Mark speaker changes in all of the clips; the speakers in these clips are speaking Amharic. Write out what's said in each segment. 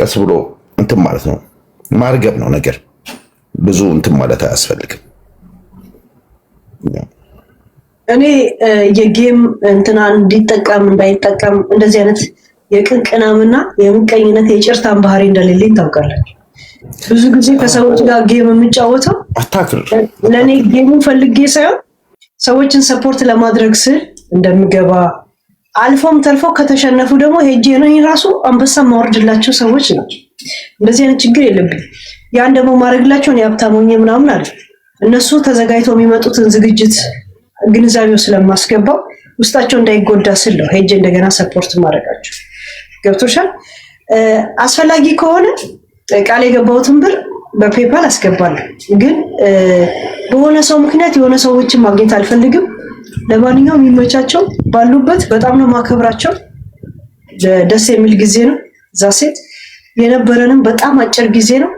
Speaker 1: ቀስ ብሎ እንትን ማለት ነው ማርገብ ነው ነገር ብዙ እንትን ማለት አያስፈልግም።
Speaker 2: እኔ የጌም እንትና እንዲጠቀም እንዳይጠቀም እንደዚህ አይነት የቅንቅናምና የምቀኝነት የጭርታን ባህሪ እንደሌለኝ ታውቃለች። ብዙ ጊዜ ከሰዎች ጋር ጌም የምጫወተው ለኔ ጌሙን ፈልጌ ሳይሆን ሰዎችን ሰፖርት ለማድረግ ስል እንደምገባ አልፎም ተርፎ ከተሸነፉ ደግሞ ሄጄ ነው ራሱ አንበሳ ማወርድላቸው ሰዎች ናቸው። እንደዚህ አይነት ችግር የለብኝ። ያን ደግሞ ማድረግላቸው ነው ሀብታሞኝ ምናምን አይደል። እነሱ ተዘጋጅተው የሚመጡትን ዝግጅት ግንዛቤው ስለማስገባው ውስጣቸው እንዳይጎዳ ስል ነው ሄጄ እንደገና ሰፖርት ማድረጋቸው። ገብቶሻል? አስፈላጊ ከሆነ ቃል የገባሁትን ብር በፔፓል አስገባለሁ። ግን በሆነ ሰው ምክንያት የሆነ ሰዎችን ማግኘት አልፈልግም። ለማንኛውም የሚመቻቸው ባሉበት በጣም ነው ማከብራቸው። ደስ የሚል ጊዜ ነው። ዛሴት የነበረንም በጣም አጭር ጊዜ ነው።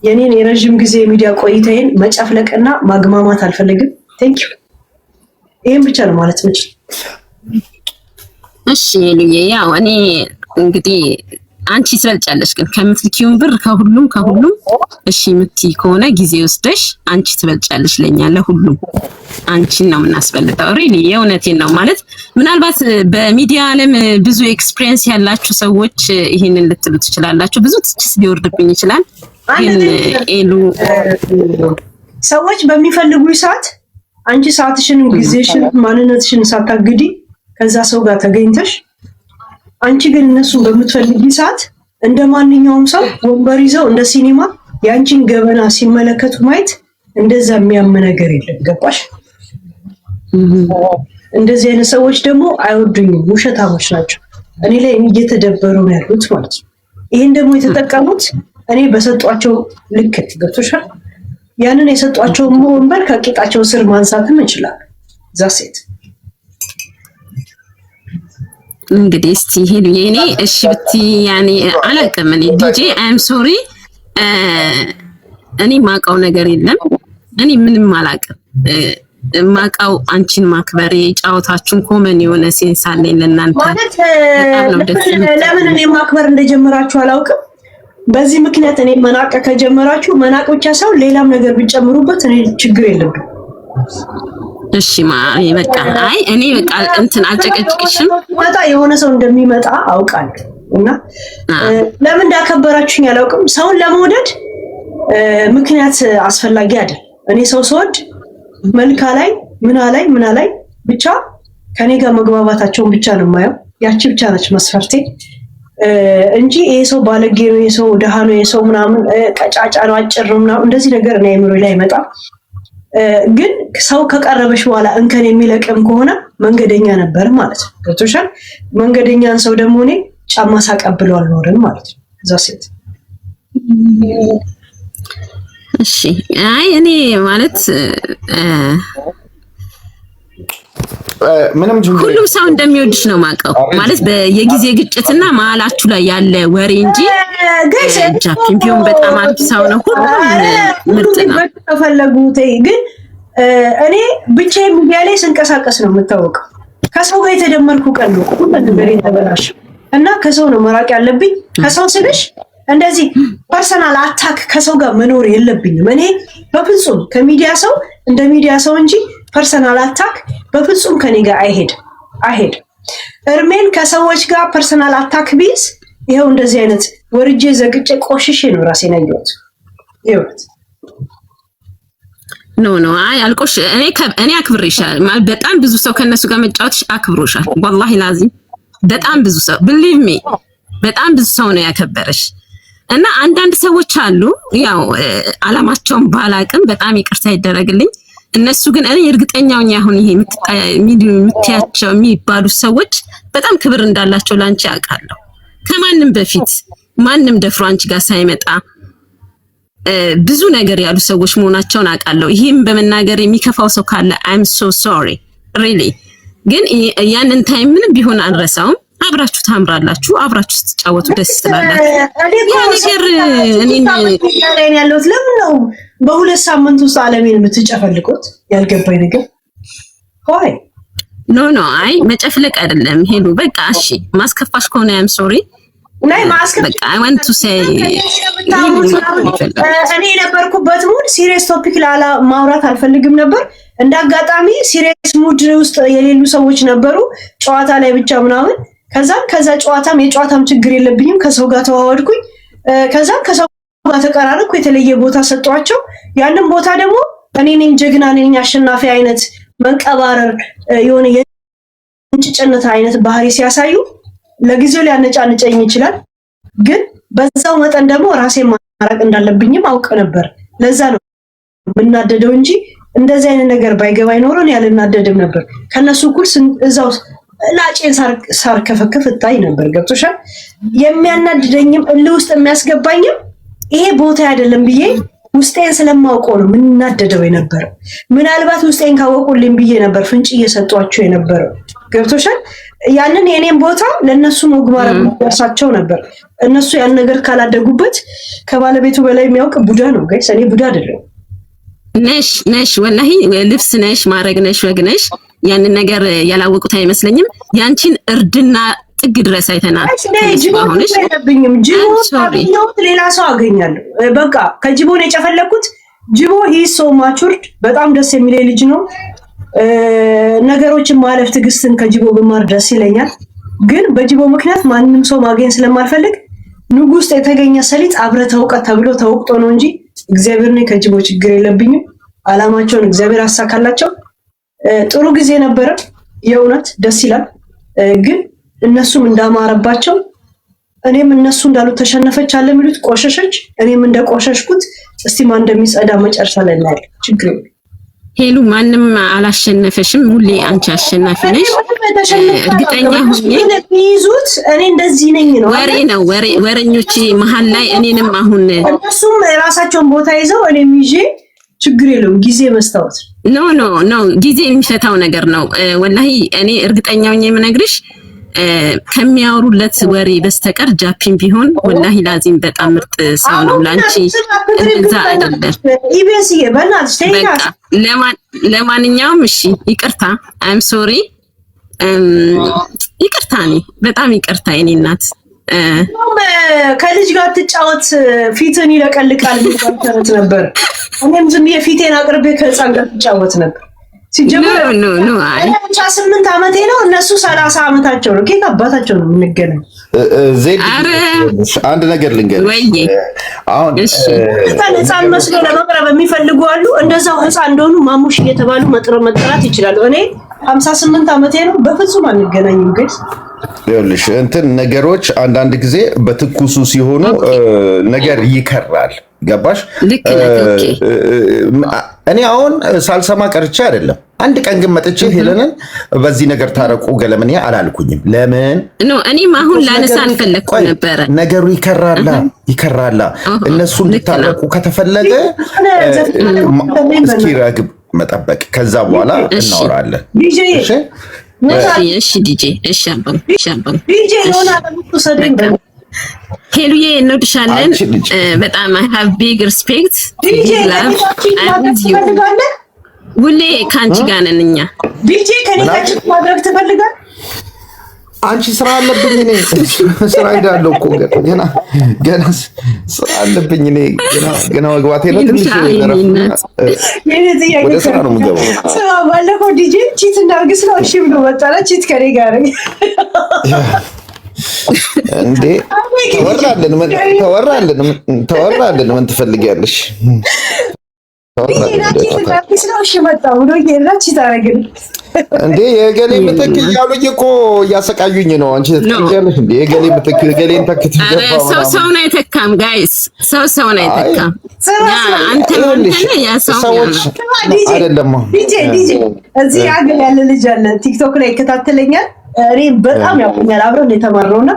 Speaker 2: የኔን የረጅም ጊዜ ሚዲያ ቆይታዬን መጨፍለቅና ማግማማት አልፈልግም። ቴንክ ዩ። ይሄን ብቻ ነው ማለት ነው።
Speaker 3: እሺ ሉዬ፣ ያው እኔ እንግዲህ አንቺ ትበልጫለሽ፣ ግን ከምትልኪውን ብር ከሁሉም እሺ የምትይ ከሆነ ጊዜ ወስደሽ አንቺ ትበልጫለሽ። ለኛ ለሁሉም አንቺን ነው የምናስበልጠው። ሪሊ የእውነቴን ነው ማለት ምናልባት በሚዲያ ዓለም ብዙ ኤክስፒሪየንስ ያላችሁ ሰዎች ይሄንን ልትሉ ትችላላችሁ። ብዙ ትችስ ሊወርድብኝ ይችላል። ግን ኤሉ
Speaker 2: ሰዎች በሚፈልጉ ሰዓት አንቺ ሰዓትሽን፣ ጊዜሽን፣ ማንነትሽን ሳታግዲ ከዛ ሰው ጋር ተገኝተሽ አንቺ ግን እነሱን በምትፈልጊ ሰዓት እንደ ማንኛውም ሰው ወንበር ይዘው እንደ ሲኒማ ያንቺን ገበና ሲመለከቱ ማየት እንደዛ የሚያም ነገር የለም። ገባሽ? እንደዚህ አይነት ሰዎች ደግሞ አይወዱኝም፣ ውሸታሞች ናቸው። እኔ ላይ እየተደበሩ ነው ያሉት ማለት ነው። ይሄን ደግሞ የተጠቀሙት እኔ በሰጧቸው ልክ ገብቶሻል? ያንን የሰጧቸው ወንበር ከቂጣቸው ስር ማንሳትም እንችላለን። ዛሴት
Speaker 3: እንግዲህ እስቲ ሄሉ የኔ እሺ ብቲ ያኔ አላውቅም። እኔ ዲጄ አም ሶሪ እኔ ማውቀው ነገር የለም። እኔ ምንም አላውቅም። ማውቀው አንቺን ማክበሬ ጫወታችሁን ኮመን የሆነ ሴንስ አለኝ ለእናንተ
Speaker 2: ማለት ለምን እኔ ማክበር እንደጀመራችሁ አላውቅም። በዚህ ምክንያት እኔ መናቅ ከጀመራችሁ መናቅ ብቻ ሳይሆን ሌላም ነገር ቢጨምሩበት እኔ ችግር የለብኝ።
Speaker 3: እሺ በቃ አይ እኔ በቃ እንትን አልጨቀጭቅሽም።
Speaker 2: ወጣ የሆነ ሰው እንደሚመጣ አውቃለሁ እና ለምን እንዳከበራችሁኝ አላውቅም። ሰውን ለመውደድ ምክንያት አስፈላጊ አይደል። እኔ ሰው ስወድ መልካ ላይ ምና ላይ ብቻ ከኔ ጋር መግባባታቸውን ብቻ ነው የማየው። ያቺ ብቻ ነች መስፈርቴ እንጂ ይሄ ሰው ባለጌ ነው፣ ይሄ ሰው ደሃ ነው፣ ይሄ ሰው ምናምን ቀጫጫ ነው፣ አጭር ነው ምናምን እንደዚህ ነገር ነው አይምሮ ላይ አይመጣም። ግን ሰው ከቀረበሽ በኋላ እንከን የሚለቅም ከሆነ መንገደኛ ነበር ማለት ነው። ገብቶሻል? መንገደኛን ሰው ደግሞ እኔ ጫማ ሳቀብለው አልኖርም ማለት ነው። እዛ ሴት
Speaker 3: እሺ አይ እኔ ማለት
Speaker 1: ምንም
Speaker 3: ሁሉም ሰው እንደሚወድሽ ነው ማቀው ማለት በየጊዜ ግጭትና መሀላችሁ ላይ ያለ ወሬ እንጂ ጃፒምፒዮን በጣም አሪፍ ሰው ነው። ሁሉም ምርጥ ነው።
Speaker 2: ተፈለጉት ግን እኔ ብቻዬን ሚዲያ ላይ ስንቀሳቀስ ነው የምታወቀው። ከሰው ጋር የተደመርኩ ቀን ነው ሁሉ ነገር የተበላሽ እና ከሰው ነው መራቅ ያለብኝ። ከሰው ስልሽ እንደዚህ ፐርሰናል አታክ ከሰው ጋር መኖር የለብኝም። እኔ በፍጹም ከሚዲያ ሰው እንደ ሚዲያ ሰው እንጂ ፐርሰናል አታክ በፍጹም ከኔ ጋር አይሄድ። እርሜን ከሰዎች ጋር ፐርሰናል አታክ ቢዝ ይሄው እንደዚህ አይነት ወርጄ ዘግጬ ቆሽሼ ነው ራሴን ያየሁት። ይኸውት
Speaker 3: ኖ አይ አልቆሽ እኔ አክብሬሻል ማለት በጣም ብዙ ሰው ከነሱ ጋር መጫወትሽ አክብሮሻል። ወላሂ ላዚም በጣም ብዙ ሰው believe me በጣም ብዙ ሰው ነው ያከበረሽ። እና አንዳንድ ሰዎች አሉ ያው አላማቸውን ባላቅም በጣም ይቅርታ ይደረግልኝ። እነሱ ግን እኔ እርግጠኛው ነኝ አሁን ይሄ የምትያቸው የሚባሉ ሰዎች በጣም ክብር እንዳላቸው ላንቺ አውቃለሁ። ከማንም በፊት ማንም ደፍሮ አንቺ ጋር ሳይመጣ ብዙ ነገር ያሉ ሰዎች መሆናቸውን አውቃለሁ። ይሄም በመናገር የሚከፋው ሰው ካለ I'm so sorry really ግን ያንን ታይም ምንም ቢሆን አንረሳውም። አብራችሁ ታምራላችሁ፣ አብራችሁ ስትጫወቱ ደስ ትላላችሁ። ያ ነገር
Speaker 2: እኔ ያለሁት ለምን ነው በሁለት ሳምንት ውስጥ ዓለምን የምትጨፈልቁት? ያልገባኝ ነገር ሆይ
Speaker 3: ኖ አይ መጨፍለቅ አይደለም ሄሉ በቃ እሺ ማስከፋሽ ከሆነ I'm sorry
Speaker 2: ናይ ማስከ
Speaker 3: በቃ I want to say
Speaker 2: እኔ የነበርኩበት ሙድ ሲሪየስ ቶፒክ ላላ ማውራት አልፈልግም ነበር። እንዳጋጣሚ ሲሪየስ ሙድ ውስጥ የሌሉ ሰዎች ነበሩ፣ ጨዋታ ላይ ብቻ ምናምን። ከዛ የጨዋታም ችግር የለብኝም፣ ከሰው ጋር ተዋወድኩኝ። ከሰው ጋር ተቀራረብኩ፣ የተለየ ቦታ ሰጧቸው። ያንን ቦታ ደግሞ እኔ ነኝ ጀግና ነኝ አሸናፊ አይነት መንቀባረር የሆነ የጭጭነት አይነት ባህሪ ሲያሳዩ ለጊዜው ሊያነጫንጨኝ ይችላል፣ ግን በዛው መጠን ደግሞ ራሴን ማራቅ እንዳለብኝም አውቅ ነበር። ለዛ ነው የምናደደው እንጂ እንደዚህ አይነት ነገር ባይገባኝ ኖሮ እኔ አልናደድም ነበር። ከነሱ እኩል እዛው ላጬን ሳር ከፈከፍ እታይ ነበር። ገብቶሻል? የሚያናድደኝም እልህ ውስጥ የሚያስገባኝም ይሄ ቦታ አይደለም ብዬ ውስጤን ስለማውቀው ነው ምንናደደው የነበረው። ምናልባት ውስጤን ካወቁልኝ ብዬ ነበር ፍንጭ እየሰጧቸው የነበረው። ገብቶሻል? ያንን የኔን ቦታ ለነሱ መግባር ያሳቸው ነበር። እነሱ ያን ነገር ካላደጉበት ከባለቤቱ በላይ የሚያውቅ ቡዳ ነው። ጋይስ እኔ ቡዳ አይደለም።
Speaker 3: ነሽ ወላሂ ልብስ ነሽ፣ ማረግ ነሽ፣ ወግ ነሽ። ያንን ነገር ያላወቁት አይመስለኝም። ያንቺን እርድና ጥግ ድረስ አይተናል።
Speaker 2: ጅቦንሽ ሌላ ሰው አገኛለሁ። በቃ ከጅቦን የጨፈለኩት ጅቦ ሂሶ ማቹርድ በጣም ደስ የሚል ልጅ ነው። ነገሮችን ማለፍ ትዕግስትን ከጅቦ ብማር ደስ ይለኛል። ግን በጅቦ ምክንያት ማንንም ሰው ማግኘት ስለማልፈልግ ንጉስ የተገኘ ሰሊጥ አብረህ ተውቀት ተብሎ ተወቅጦ ነው እንጂ እግዚአብሔር ነው። ከጅቦ ችግር የለብኝም። አላማቸውን እግዚአብሔር አሳካላቸው። ጥሩ ጊዜ ነበረ። የእውነት ደስ ይላል። ግን እነሱም እንዳማረባቸው እኔም እነሱ እንዳሉት ተሸነፈች አለ የሚሉት ቆሸሸች፣ እኔም እንደቆሸሽኩት እስቲ ማን እንደሚጸዳ መጨረሻ ላይ እናያለን። ችግር የለም።
Speaker 3: ሄሉ ማንም አላሸነፈሽም። ሁሌ አንቺ አሸናፊ ነሽ። እርግጠኛ ሆኜ
Speaker 2: ይዙት እኔ እንደዚህ ነኝ ነው
Speaker 3: ወሬኞች መሀል ላይ እኔንም አሁን
Speaker 2: እነሱም የራሳቸውን ቦታ ይዘው እኔም ይዤ ችግር የለውም። ጊዜ መስታወት
Speaker 3: ኖ ጊዜ የሚፈታው ነገር ነው። ወላሂ እኔ እርግጠኛ ሆኜ የምነግርሽ ከሚያወሩለት ወሬ በስተቀር ጃፒን ቢሆን ወላሂ ላዚም በጣም ምርጥ ሰው ነው። ላንቺ እንደዛ አይደለም።
Speaker 2: ኢቢኤስዬ በእናትሽ ተይና።
Speaker 3: ለማንኛውም እሺ ይቅርታ፣ አይም ሶሪ፣ ይቅርታ፣ በጣም ይቅርታ የኔ እናት።
Speaker 2: ከልጅ ጋር ትጫወት ፊትን ይለቀልቃል የሚባል ነበር። እኔም ዝም ብዬ ፊቴን አቅርቤ ከህፃን ጋር ትጫወት ነበር። ሲጀምር
Speaker 3: ኖ አይ
Speaker 2: 8 ዓመቴ ነው፣ እነሱ 30 ዓመታቸው ነው። ከየት አባታቸው ነው የምንገናኝ?
Speaker 1: አንድ ነገር ልንገርሽ። አሁን
Speaker 2: ህፃን መስሎ ለመቅረብ የሚፈልጉ አሉ። እንደዛው ህፃን እንደሆኑ ማሙሽ እየተባሉ መጥራት ይችላሉ። እኔ 58 ዓመቴ ነው። በፍጹም አንገናኝም። ግን
Speaker 1: ይኸውልሽ እንትን ነገሮች አንዳንድ ጊዜ በትኩሱ ሲሆኑ ነገር ይከራል። ገባሽ? እኔ አሁን ሳልሰማ ቀርቼ አይደለም። አንድ ቀን ግን መጥቼ ሄለንን በዚህ ነገር ታረቁ ገለምን አላልኩኝም። ለምን
Speaker 3: እኔም አሁን ላነሳ አንፈለኩ ነበረ።
Speaker 1: ነገሩ ይከራላ። እነሱ እንድታረቁ ከተፈለገ እስኪ ረግብ መጠበቅ፣ ከዛ በኋላ እናወራለን።
Speaker 3: እሺ ዲጄ፣ እሺ አባም ዲጄ ሆና ሄሉዬ እንወድሻለን በጣም። I have big respect, big love and you ሁሌ ካንቺ ጋር ነን እኛ።
Speaker 2: ዲጄ ከኔ ጋር ማድረግ ትፈልጋለህ?
Speaker 1: አንቺ ስራ አለብኝ እኔ ስራ ሄዳለሁ እኮ ገና ስራ አለብኝ እኔ ገና መግባቴ ነው። ትንሽ ወደ ስራ ነው የምገባው።
Speaker 2: ባለፈው ዲጄ ቺት እናድርግ ስለው እሺ ብሎ መጣላ። ቺት ከኔ ጋር
Speaker 1: እንዴ ተወራለን ምን ትፈልጊያለሽ? እንዴ የገሌ ምትክ እያሉኝ እኮ እያሰቃዩኝ ነው። አንቺ ትጠይቂያለሽ እንዴ? የገሌ ምትክ ገሌን ተክት ይገባ።
Speaker 3: ሰውን አይተካም ጋይስ፣ ሰውን አይተካም። አንተ ያ ሰዎች
Speaker 1: አይደለም።
Speaker 2: ዲጄ እዚህ ያገል ያለ ልጅ አለ ቲክቶክ ላይ ይከታተለኛል። እኔ በጣም ያውቁኛል፣ አብረን የተማርነውና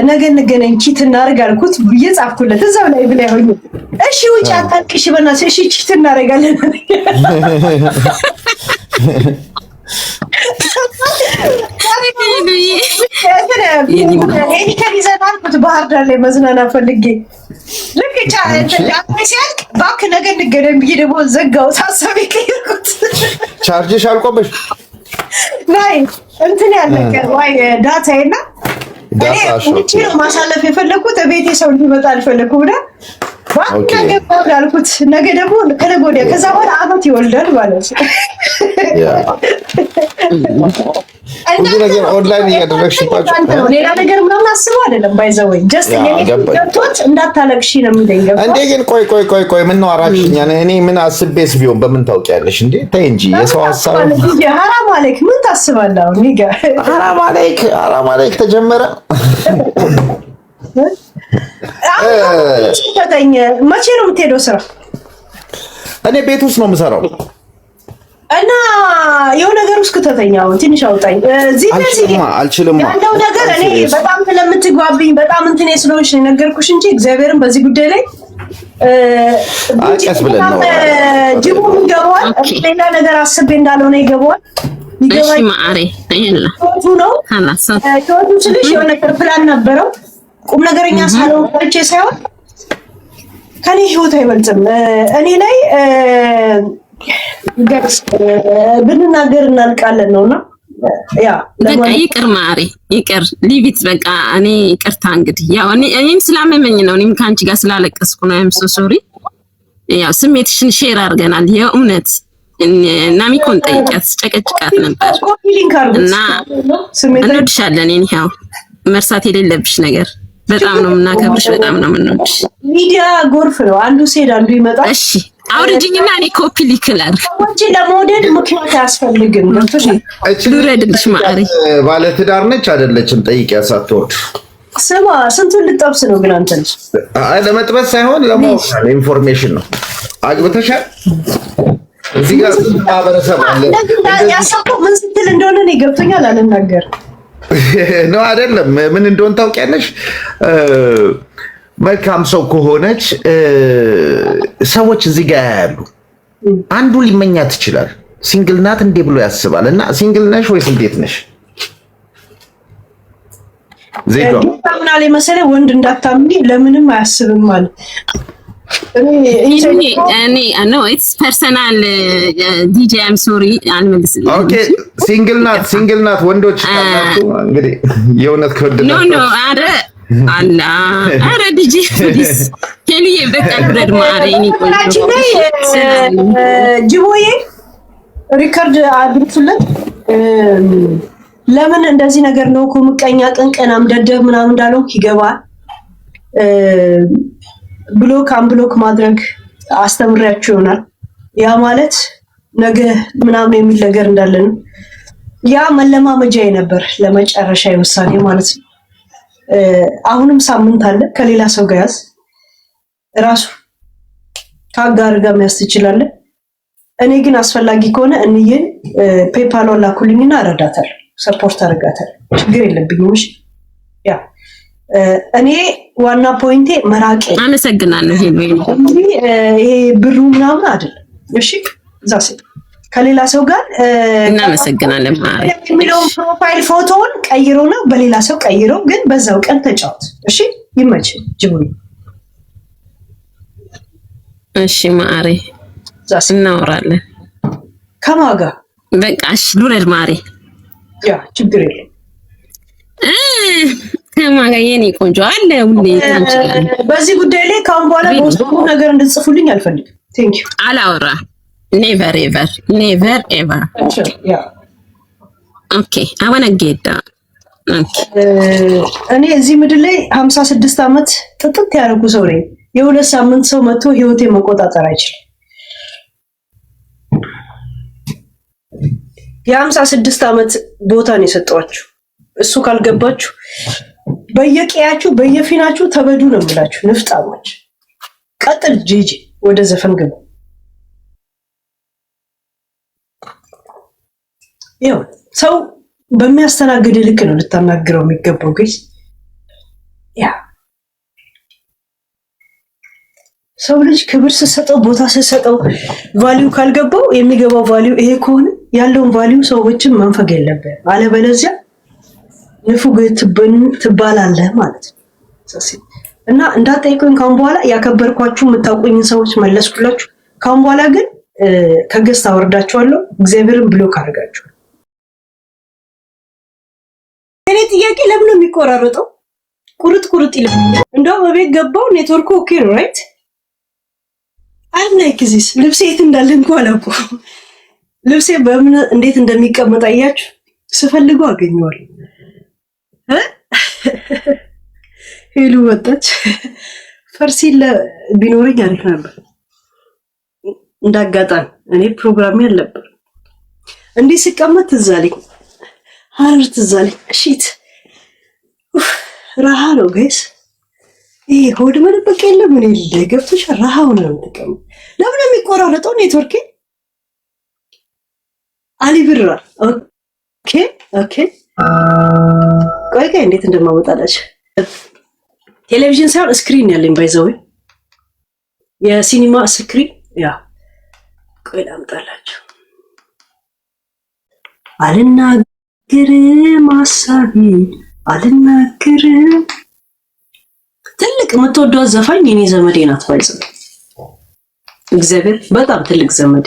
Speaker 2: ነገ እንገናኝ ቺት እናደርግ አልኩት ብዬ ጻፍኩለት እዛው ላይ ብላ ይሆን። እሺ ውጪ አታልቅሽ በእናትሽ፣ እሺ ቺት እናደርጋለን። እኔ ከሊዘና አልኩት ባህር ዳር ላይ መዝናናት ፈልጌ ልክ ሲያልቅ እባክህ ነገ እንገናኝ ብዬ ደግሞ ዘጋሁት። ሀሳቤ ቀየርኩት።
Speaker 1: ቻርጅሽ አልቆብሽ
Speaker 2: ናይ እንትን ያለቀ ወይ ዳታዬና ውጪ ነው ማሳለፍ የፈለኩት ቤቴ ሰው ሊመጣ አልፈለኩም እና ዋና ገባው ያልኩት ነገ ደግሞ ከነገ ወዲያ ከዛ በኋላ አመት ይወልዳል ማለት
Speaker 1: እንዴ ነገር ኦንላይን እያደረግሽባችሁ
Speaker 2: ሌላ ነገር ምናምን አስበው አይደለም ባይዘወይ ጀስት ገብቶት እንዳታለቅሺ ነው የሚለኝ ገባ
Speaker 1: እንዴ ግን ቆይ ምን ነው አራችኛ እኔ ምን አስቤስ ቢሆን በምን ታውቂያለሽ እንዴ ተይ እንጂ የሰው ሐሳብ
Speaker 2: ሐራም አለክ ምን ታስባለህ ኒጋ
Speaker 1: ሐራም አለክ ተጀመረ
Speaker 2: መቼ ነው የምትሄደው ስራ
Speaker 1: እኔ ቤት ውስጥ ነው የምሰራው
Speaker 2: እና የሆነ ነገር ውስጥ ከተተኛው ትንሽ አውጣኝ እዚህ
Speaker 1: አልችልም
Speaker 2: ያለው ነገር እኔ በጣም ስለምትግባብኝ በጣም እንትን ስለሆንሽ ነገርኩሽ እንጂ እግዚአብሔርን በዚህ ጉዳይ ላይ
Speaker 1: አቀስ ብለን ነው
Speaker 2: ጅቡ ይገባዋል ሌላ ነገር አስቤ እንዳልሆነ ይገባዋል
Speaker 3: እሺ ማአሬ አይላ
Speaker 2: ነው ቶቱ ስልሽ የሆነ ነገር ፕላን ነበረው ቁም ነገረኛ ሳለው ወርቼ ሳይሆን ከኔ ህይወት አይበልጥም እኔ ላይ ገስ ብንናገር እናልቃለን ነውና ያ
Speaker 3: በቃ ይቅር ማሪ ይቅር ሊቪት በቃ እኔ ይቅርታ እንግዲህ ያው እኔም ስላመመኝ ነው እኔም ካንቺ ጋር ስላለቀስኩ ነው አም ሶ ሶሪ ያው ስሜትሽን ሼር አድርገናል የእውነት ናሚኮን ጠይቂያት ጨቀጭቃት ነበር እና እንወድሻለን ያው መርሳት የሌለብሽ ነገር በጣም ነው የምናከብርሽ በጣም ነው የምንወድሽ
Speaker 2: ሚዲያ ጎርፍ ነው አንዱ ሲሄድ አንዱ ይመጣል
Speaker 3: እሺ አውርጅኝና እኔ ኮፒ ሊክላር
Speaker 2: ወጪ ለሞዴል ምክንያት ያስፈልግም
Speaker 3: ልውረድልሽ ማሪ
Speaker 1: ባለ ትዳር ነች አይደለችም ጠይቂያት ሳትወድ
Speaker 2: ስማ ስንቱን ልጠብስ ነው ግን አንተ ነሽ
Speaker 1: አይ ለመጥበስ ሳይሆን ለኢንፎርሜሽን ነው አግብተሻል እዚህ ጋር ማህበረሰብ አለ
Speaker 2: ያሰብኩት ምን ስትል እንደሆነ እኔ ገብቶኛል አልናገር
Speaker 1: ነው አይደለም ምን እንደሆነ ታውቂያለሽ መልካም ሰው ከሆነች ሰዎች እዚህ ጋር ያሉ አንዱ ሊመኛት ይችላል ሲንግል ናት እንዴ ብሎ ያስባል እና ሲንግል ነሽ ወይስ እንዴት ነሽ ዘይዶ
Speaker 2: ታምናለ መሰለ ወንድ እንዳታምኒ ለምንም አያስብም ማለት
Speaker 3: እኔ ነው ኢትስ ፐርሰናል ዲጄ አም ሶሪ አልመልስልኝ
Speaker 1: ኦኬ ሲንግል ናት ወንዶች ካላችሁ እንግዲህ የእውነት ከወደደ
Speaker 3: ኖ አላ አረ ዲጂ ፕሊዝ ኬሊዬ በቃ ብረድ ማረኝ ቆንጆ
Speaker 2: ጅቦዬ ሪከርድ አድርጉለት ለምን እንደዚህ ነገር ነው እኮ ምቀኛ ቅንቅናም ደደብ ምናምን እንዳለው ይገባል ብሎክ አንብሎክ ማድረግ አስተምሪያችሁ ይሆናል ያ ማለት ነገ ምናምን የሚል ነገር እንዳለን ያ መለማመጃዬ ነበር ለመጨረሻ የውሳኔ ማለት ነው አሁንም ሳምንት አለ ከሌላ ሰው ጋር ያዝ ራሱ ካጋር ጋር ማስት ይችላል እኔ ግን አስፈላጊ ከሆነ እንየን ፔፓል ላኩልኝና አረዳታለሁ ሰፖርት አደርጋታለሁ ችግር የለብኝም እሺ ያ እኔ ዋና ፖይንቴ መራቄ
Speaker 3: አመሰግናለሁ
Speaker 2: ይሄ ብሩ ምናምን አይደለም እሺ ዛሴ ከሌላ ሰው ጋር
Speaker 3: እናመሰግናለን ማለት
Speaker 2: የሚለው ፕሮፋይል ፎቶውን ቀይሮ ነው በሌላ ሰው ቀይሮ ግን በዛው ቀን ተጫወት እሺ ይመች ጅቡኒ
Speaker 3: እሺ ማሪ ዛስ እናወራለን
Speaker 2: ከማጋ
Speaker 3: በቃ እሺ ሉረድ ማሪ
Speaker 2: ያ ችግር የለም
Speaker 3: ከማጋ የኔ ቆንጆ አለ ሁሌ ታንቺ
Speaker 2: በዚህ ጉዳይ ላይ ካሁን በኋላ በውስጡ ነገር እንድጽፉልኝ አልፈልግም ቴንክ ዩ
Speaker 3: አላወራ never ever
Speaker 2: yeah
Speaker 3: okay I want to get that
Speaker 2: እኔ እዚህ ምድር ላይ 56 አመት ጥጥት ያደረጉ ሰው ነኝ የሁለት ሳምንት ሰው መጥቶ ህይወቴ መቆጣጠር አይችልም የ56 አመት ቦታ ነው የሰጣችሁ እሱ ካልገባችሁ በየቀያችሁ በየፊናችሁ ተበዱ ነው የምላችሁ ንፍጣሞች ቀጥል ጂጂ ወደ ዘፈን ገቡ ይው ሰው በሚያስተናግድ ልክ ነው ልታናግረው የሚገባው ጋይስ ያ ሰው ልጅ ክብር ሲሰጠው ቦታ ሲሰጠው ቫልዩ ካልገባው የሚገባው ቫልዩ ይሄ ከሆነ ያለውን ቫልዩ ሰዎችን መንፈግ የለበት አለበለዚያ ንፉግ ትባላለህ ማለት ነው እና እንዳጠይቁኝ ካሁን በኋላ ያከበርኳችሁ የምታውቁኝ ሰዎች መለስኩላችሁ ካሁን በኋላ ግን ከገስት አወርዳችኋለሁ እግዚአብሔርን ብሎክ አድርጋችሁ እኔ ጥያቄ ለምን ነው የሚቆራረጠው? ቁርጥ ይልብኛል። እንደው በቤት ገባው ኔትወርኩ ኦኬ ነው ራይት? አይ ላይክ ዚስ። ልብሴ የት እንዳለ እንኳን አላውቅም። ልብሴ በምን እንዴት እንደሚቀመጥ አያችሁ? ስፈልገው አገኘዋለሁ። ሄሉ ወጣች። ፈርሲል ቢኖረኝ አሪፍ ነበር። እንዳጋጣሚ እኔ ፕሮግራም ያለበት እንዲህ ሲቀመጥ ትዝ አለኝ። ሀረር ትዝ አለኝ። እሺት ረሃ ነው ጋይስ። ይሄ ሆድ መደበቅ የለም ምን ይል ገብቶሽ ረሃው ነው የምትቀመጥ። ለምን የሚቆራረጠው ኔትወርክ? አሊ ብራ ኦኬ ቆይ እንዴት እንደማመጣላችሁ ቴሌቪዥን ሳይሆን ስክሪን ያለኝ ባይዘው የሲኒማ ስክሪን ያ ቆይ ላምጣላችሁ። አልናገርም ሐሳቤን አልናገርም። ትልቅ የምትወደው ዘፋኝ የኔ ዘመዴ ናት ባይዘው እግዚአብሔር በጣም ትልቅ ዘመዴ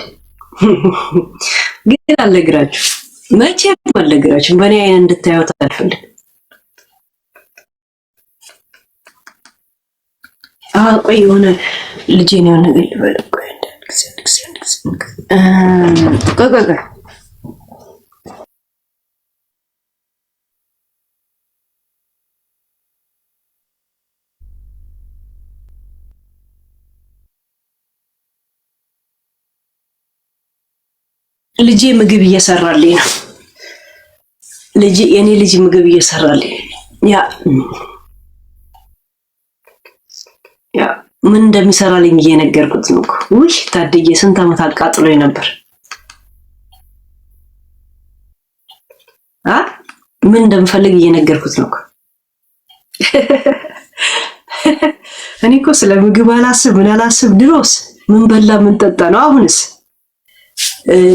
Speaker 2: ግን አልነግራችሁ መቼም አልነግራችሁ። በእኔ አይን እንድታዩት አልፈልግም። ቆይ የሆነ ልጄን የሆነ ነገር ልበለው። ቆይ ልጄ ምግብ እየሰራልኝ ነው። የኔ ልጅ ምግብ እየሰራልኝ ያ ምን እንደሚሰራልኝ እየነገርኩት ነው። ውይ ታድዬ ስንት ዓመት አቃጥሎኝ ነበር። ምን እንደምፈልግ እየነገርኩት ነው። እኔ እኮ ስለ ምግብ አላስብ ድሮስ ምን በላ ምን ጠጣ ነው። አሁንስ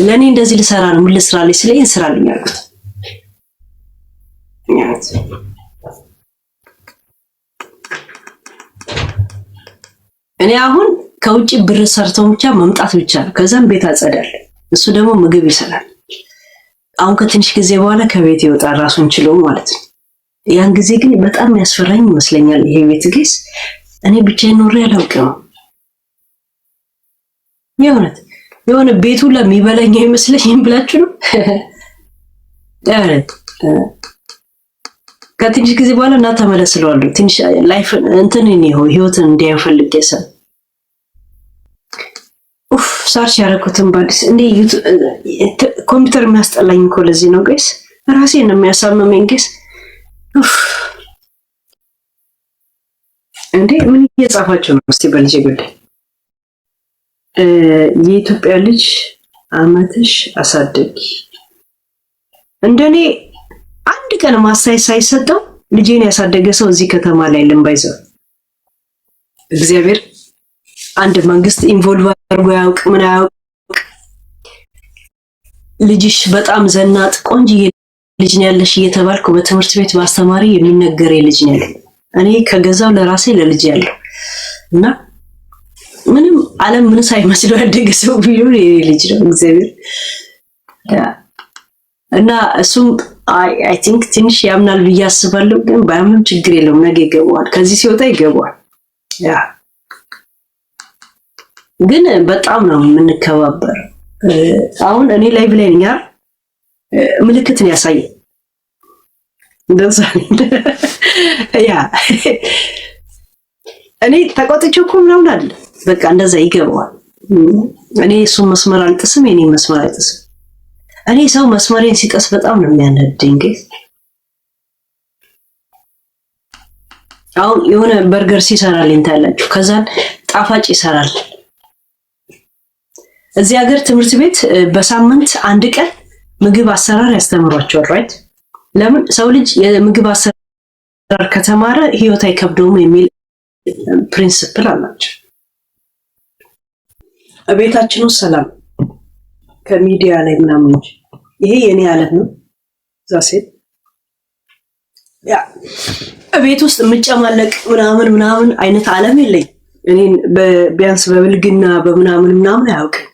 Speaker 2: ለኔ እንደዚህ ልሰራ ነው። ምን ልስራልኝ ስለኝ እንስራልኝ አልኩት። እኔ አሁን ከውጭ ብር ሰርተው ብቻ መምጣት ብቻ ነው። ከዛም ቤት አጸዳል፣ እሱ ደግሞ ምግብ ይሰራል። አሁን ከትንሽ ጊዜ በኋላ ከቤት ይወጣል ራሱን ችሎ ማለት ነው። ያን ጊዜ ግን በጣም ያስፈራኝ ይመስለኛል ይሄ ቤት ግስ እኔ ብቻዬን ኖሬ አላውቅም። የሆነ ቤቱ ለሚበላኝ አይመስለኝም ብላችሁ ነው። ከትንሽ ጊዜ በኋላ እና ተመለስለዋለሁ። ትንሽ ላይፍ እንትን ነው ህይወትን እንዲያፈልግ ያሰብ ሳርች ያደረኩትን ባዲስ እንዴ ኮምፒውተር የሚያስጠላኝ እኮ ለዚህ ነው ጋይስ። ራሴን ነው የሚያሳመመኝ ጋይስ። እንዴ ምን እየጻፋችሁ ነው? እስቲ በልጄ ጉዳይ የኢትዮጵያ ልጅ አመትሽ አሳደጊ እንደኔ አንድ ቀን ማሳይ ሳይሰጠው ልጄን ያሳደገ ሰው እዚህ ከተማ ላይ ልንባይዘው እግዚአብሔር አንድ መንግስት ኢንቮልቭ አድርጎ ያውቅ ምን ያውቅ። ልጅሽ በጣም ዘናጥ ቆንጆዬ ልጅ ነው ያለሽ እየተባልኩ በትምህርት ቤት ማስተማሪ የሚነገር ልጅ ነው ያለው። እኔ ከገዛው ለራሴ ለልጅ ያለው እና ምንም ዓለም ምን ሳይመስለው ያደገ ሰው ቢሆን የኔ ልጅ ነው እግዚአብሔር እና እሱም አይ ቲንክ ትንሽ ያምናል ብዬ አስባለሁ። ግን ባያምንም ችግር የለውም፣ ነገ ይገባዋል፣ ከዚህ ሲወጣ ይገባዋል። ያ ግን በጣም ነው የምንከባበር። አሁን እኔ ላይቭ ላይ ነኝ አይደል? ምልክትን ያሳየ እንደዛ ያ እኔ ተቆጥቼ እኮ ምናምን አለ በቃ እንደዛ ይገባዋል። እኔ እሱን መስመር አልጥስም፣ የኔ መስመር አይጥስም። እኔ ሰው መስመሬን ሲጠስ በጣም ነው የሚያነደኝ። ግን አሁን የሆነ በርገር ሲሰራልኝ ታያላችሁ፣ ከዛን ጣፋጭ ይሰራል። እዚህ ሀገር ትምህርት ቤት በሳምንት አንድ ቀን ምግብ አሰራር ያስተምሯቸዋል ራይት። ለምን ሰው ልጅ የምግብ አሰራር ከተማረ ህይወት አይከብደውም የሚል ፕሪንሲፕል አላቸው። ቤታችን ውስጥ ሰላም ከሚዲያ ላይ ምናምን ይሄ የኔ ዓለም ነው። ዛሴት ያ ቤት ውስጥ የምጨማለቅ ምናምን አይነት ዓለም የለኝ። እኔን ቢያንስ በብልግና በምናምን አያውቅም።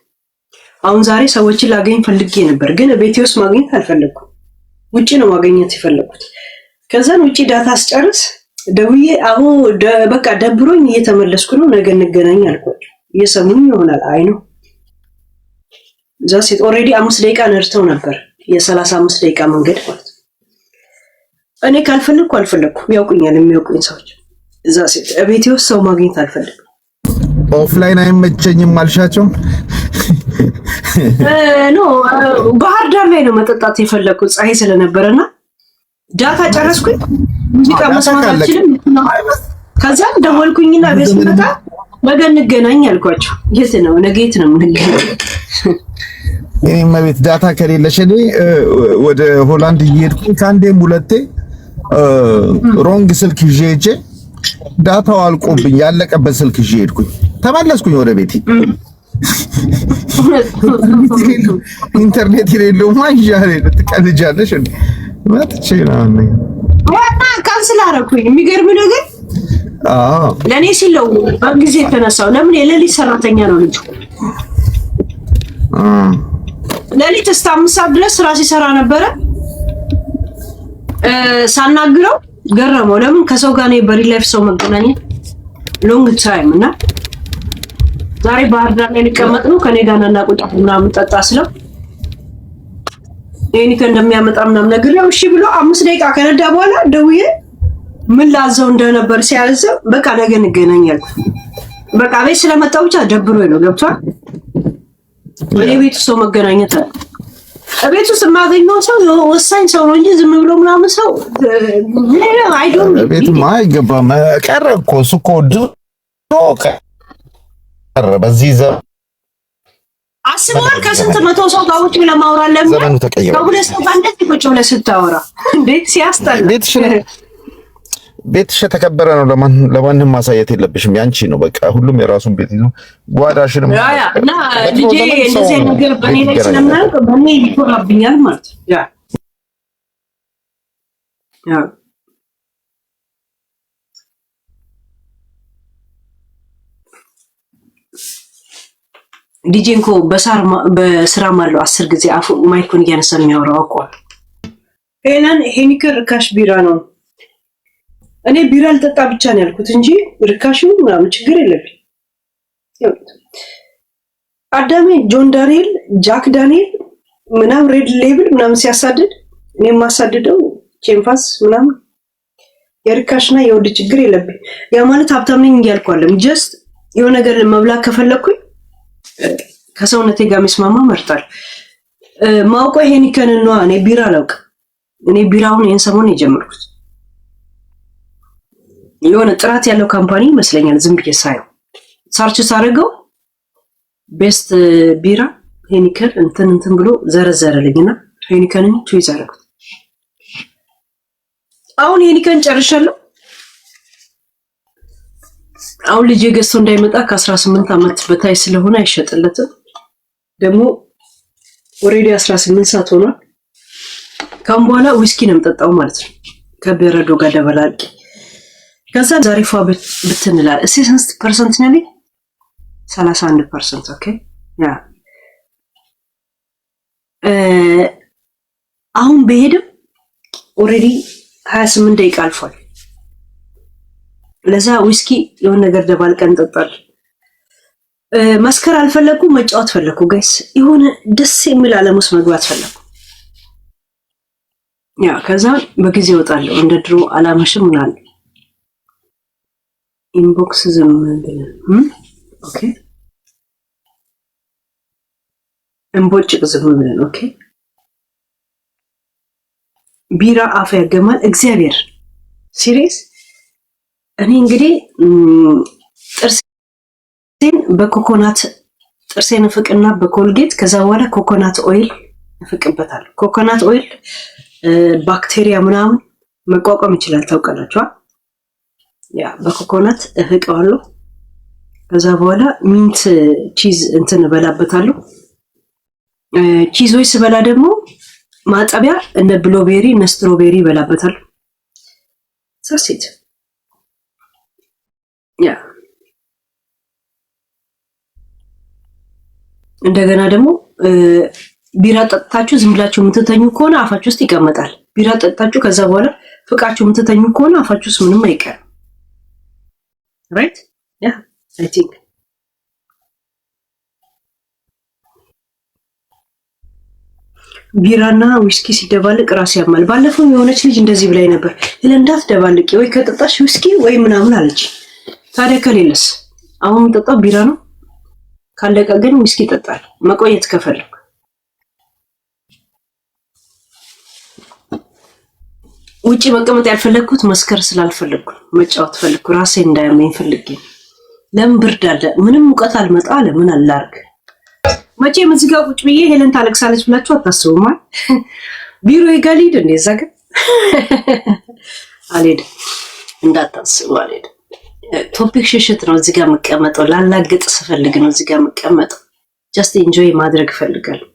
Speaker 2: አሁን ዛሬ ሰዎችን ላገኝ ፈልጌ ነበር፣ ግን ቤቴ ውስጥ ማግኘት አልፈለኩም። ውጪ ነው ማግኘት የፈለኩት። ከዛን ውጪ ዳታ አስጨርስ ደውዬ አሁ በቃ ደብሮኝ እየተመለስኩ ነው ነገ እንገናኝ አልኳቸው። እየሰሙኝ ይሆናል አይ ነው ዛሴት ኦሬዲ 5 ደቂቃ ነርተው ነበር የ35 ደቂቃ መንገድ ማለት እኔ ካልፈለኩ አልፈለኩም ያውቁኛል የሚያውቁኝ ሰዎች ዛሴት እቤቴ ውስጥ ሰው ማግኘት አልፈልግም
Speaker 4: ኦፍላይን አይመቸኝም አልሻቸው
Speaker 2: ኖ ባህር ዳር ላይ ነው መጠጣት የፈለኩት ፀሐይ ስለነበረና ዳታ ጨረስኩኝ ሙዚቃ መስማት አልችልም ከዛ ደወልኩኝና ቤት መጣ ነገ እንገናኝ አልኳቸው የት ነው ነገ የት ነው እንገናኝ
Speaker 4: እኔም ቤት ዳታ ከሌለሽ እኔ ወደ ሆላንድ እየሄድኩኝ ከአንዴም ሁለቴ ሮንግ ስልክ ይዤ ሄጄ ዳታው አልቆብኝ ያለቀበት ስልክ ይዤ ሄድኩኝ ተመለስኩኝ ወደ ቤቴ ኢንተርኔት የሌለው ማይጃለ ትቀልጃለሽ እንዴ ወጥቼ ነው
Speaker 2: ዋና ካንስል አደረኩኝ የሚገርም ነገር ለኔ ሲለው በጊዜ ተነሳው ለምን የሌሊት ሰራተኛ ነው ልጅ ለሊት እስከ 5 ሰዓት ድረስ ስራ ሲሰራ ነበረ ሳናግረው ገረመው ለምን ከሰው ጋር ነው በሪ ላይፍ ሰው መገናኘት ሎንግ ታይም እና ዛሬ ባህር ዳር ላይ ልቀመጥ ነው ከኔ ጋር እና ቁጭ ምናምን ጠጣ ስለው እኔ ከእንደሚያመጣ ምናምን ነግሬው እሺ ብሎ 5 ደቂቃ ከነዳ በኋላ ደውዬ ምን ላዘው እንደነበር ሲያዘው በቃ ነገ እንገናኛለን በቃ ቤት ስለመጣው ብቻ ደብሮኝ ነው ገብቷል ወደ ቤት ሰው መገናኘት ቤት ውስጥ ማገኘው ሰው ወሳኝ ሰው ነው እንጂ ዝም ብሎ ምናምን ሰው አይዶን
Speaker 4: ቤት ማይገባም ቀረ እኮ እኮ ቀረ በዚህ
Speaker 2: አስበዋል ከስንት መቶ ሰው ጋር ቁጭ ብለህ ማውራት ለምን ከሁለት ሰው ጋር እንደዚህ ቁጭ ብለህ ስታወራ እንዴት ሲያስጠላ
Speaker 4: ቤትሽ የተከበረ ነው ለማንም ማሳየት የለብሽም ያንቺ ነው በቃ ሁሉም የራሱን ቤት ይዞ ጓዳሽንም
Speaker 2: እና ልጄ እንደዚህ ነገር በኔ ላይ ስለማያውቅ በኔ ይቆራብኛል ማለት ያ ዲጄንኮ በስራ ማለው 10 ጊዜ አፉ ማይኩን እያነሳ የሚያወራው አቋል ሄለን ሄኒከር ርካሽ ቢራ ነው እኔ ቢራ ልጠጣ ብቻ ነው ያልኩት እንጂ ርካሽ ነው ምናምን ችግር የለብኝ አዳሜ ጆን ዳንኤል ጃክ ዳንኤል ምናምን ሬድ ሌብል ምናምን ሲያሳድድ እኔ ማሳድደው ቼምፋስ ምናምን የርካሽና የወድ ችግር የለብኝ ያ ማለት ሀብታም ነኝ እያልኳለም ጀስት የሆነ ነገር መብላት ከፈለኩኝ ከሰውነቴ ጋር መስማማ መርጣል ማውቀው ሄኒከን ነው እኔ ቢራ አላውቅ እኔ ቢራውን ይሄን ሰሞን የጀመርኩት የሆነ ጥራት ያለው ካምፓኒ ይመስለኛል ዝም ብዬ ሳየው ሰርች ሳደርገው ቤስት ቢራ ሄኒከን እንትን ብሎ ዘረዘረልኝና ሄኒከንን ቹይዝ አደረኩት አሁን ሄኒከን ጨርሻለሁ አሁን ልጅ ገዝቶ እንዳይመጣ ከ18 አመት በታይ ስለሆነ አይሸጥለትም ደግሞ ኦሬዲ 18 ሰዓት ሆኗል ካም በኋላ ዊስኪ ነው የምጠጣው ማለት ነው ከበረዶ ጋር ደበላልቂ ከዛ ዛሬ ብትንላል እሺ ስንት ፐርሰንት ነው 31% ኦኬ ያ አሁን በሄድም ኦሬዲ 28 ደቂቃ አልፏል ለዛ ዊስኪ የሆነ ነገር ደባልቀን ጠጣል መስከር አልፈለኩ መጫወት ፈለኩ ጋይስ የሆነ ደስ የሚል ዓለም ውስጥ መግባት ፈለኩ ያ ከዛ በጊዜ ወጣለሁ እንደ ድሮ አላመሽም ምናል ኢንቦክስ ዝም ብለን ኦኬ እንቦጭ ዝም ብለን ኦኬ ቢራ አፍ ያገማል እግዚአብሔር ሲሪየስ እኔ እንግዲህ ጥርሴን በኮኮናት ጥርሴን ፍቅና በኮልጌት ከዛ በኋላ ኮኮናት ኦይል ፍቅበታል ኮኮናት ኦይል ባክቴሪያ ምናምን መቋቋም ይችላል ታውቃላችሁ ያ በኮኮናት እፍቀዋለሁ ከዛ በኋላ ሚንት ቺዝ እንትን በላበታለሁ ቺዞች ስበላ ደግሞ ማጠቢያ እነ ብሎቤሪ እነ ስትሮቤሪ በላበታለሁ ሰሲት ያ እንደገና ደግሞ ቢራ ጠጣችሁ ዝም ብላችሁ የምትተኙ ከሆነ አፋችሁ ውስጥ ይቀመጣል ቢራ ጠጣችሁ ከዛ በኋላ ፍቃችሁ የምትተኙ ከሆነ አፋችሁስ ምንም አይቀርም። ራይት ያ አይ ቲንክ ቢራና ዊስኪ ሲደባልቅ ራስ ያማል። ባለፈው የሆነች ልጅ እንደዚህ ብላኝ ነበር። ለእንዳት ደባልቂ ወይ ከጠጣሽ ዊስኪ ወይ ምናምን አለች። ታዲያ ከሌለስ? አሁን የምጠጣው ቢራ ነው። ካለቀ ግን ዊስኪ እጠጣለሁ መቆየት ከፈለኩ። ውጪ መቀመጥ ያልፈለኩት መስከር ስላልፈለኩ መጫወት ፈለኩ። ራሴን እንዳያመኝ ፈልጌ። ለምን ብርድ አለ ምንም ሙቀት አልመጣ አለ ምን አላርግ። መቼም እዚህ ጋር ቁጭ ብዬ ሄለን ታለቅሳለች ብላችሁ አታስቡማ። ቢሮ ይጋሊድ እንደዛ ግን አልሄድም እንዳታስቡ አልሄድም። ቶፒክ ሽሽት ነው እዚህ ጋር መቀመጠው። ላላገጥ ስፈልግ ነው እዚህ ጋር መቀመጠው። ጀስት ኢንጆይ ማድረግ ፈልጋለሁ።